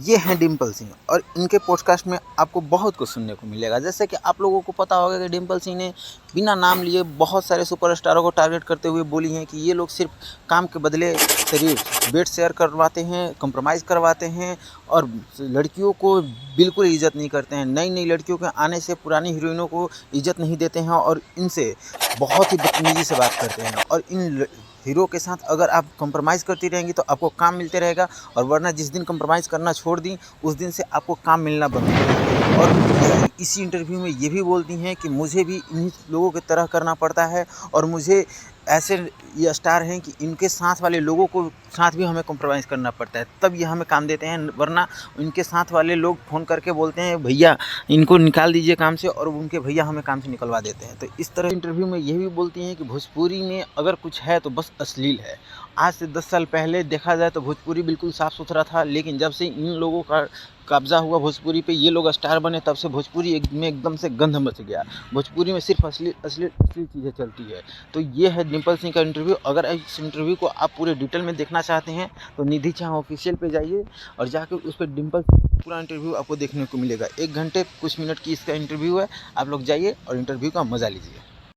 ये हैं डिम्पल सिंह और इनके पॉडकास्ट में आपको बहुत कुछ सुनने को मिलेगा। जैसे कि आप लोगों को पता होगा कि डिम्पल सिंह ने बिना नाम लिए बहुत सारे सुपरस्टारों को टारगेट करते हुए बोली हैं कि ये लोग सिर्फ काम के बदले शरीर बेड शेयर करवाते हैं, कंप्रोमाइज़ करवाते हैं और लड़कियों को बिल्कुल इज़्ज़त नहीं करते हैं। नई नई लड़कियों के आने से पुरानी हीरोइनों को इज़्ज़त नहीं देते हैं और इनसे बहुत ही बदतमीज़ी से बात करते हैं। और इन हीरो के साथ अगर आप कंप्रोमाइज़ करती रहेंगी तो आपको काम मिलते रहेगा, और वरना जिस दिन कंप्रोमाइज़ करना छोड़ दी उस दिन से आपको काम मिलना बंद हो जाएगा। और इसी इंटरव्यू में ये भी बोलती हैं कि मुझे भी इन्हीं लोगों की तरह करना पड़ता है और मुझे ऐसे ये स्टार हैं कि इनके साथ वाले लोगों को साथ भी हमें कंप्रोमाइज़ करना पड़ता है, तब ये हमें काम देते हैं, वरना उनके साथ वाले लोग फ़ोन करके बोलते हैं भैया इनको निकाल दीजिए काम से, और उनके भैया हमें काम से निकलवा देते हैं। तो इस तरह इंटरव्यू में ये भी बोलती हैं कि भोजपुरी में अगर कुछ है तो बस अश्लील है। आज से 10 साल पहले देखा जाए तो भोजपुरी बिल्कुल साफ़ सुथरा था, लेकिन जब से इन लोगों का कब्ज़ा हुआ भोजपुरी पे, ये लोग स्टार बने, तब से भोजपुरी में एकदम से गंध मच गया। भोजपुरी में सिर्फ असली चीज़ें चलती है। तो ये है डिम्पल सिंह का इंटरव्यू। अगर इस इंटरव्यू को आप पूरे डिटेल में देखना चाहते हैं तो निधि झा ऑफिशियल पे जाइए और जाकर उस पर डिम्पल सिंह का पूरा इंटरव्यू आपको देखने को मिलेगा। 1 घंटे कुछ मिनट की इसका इंटरव्यू है, आप लोग जाइए और इंटरव्यू का मज़ा लीजिए।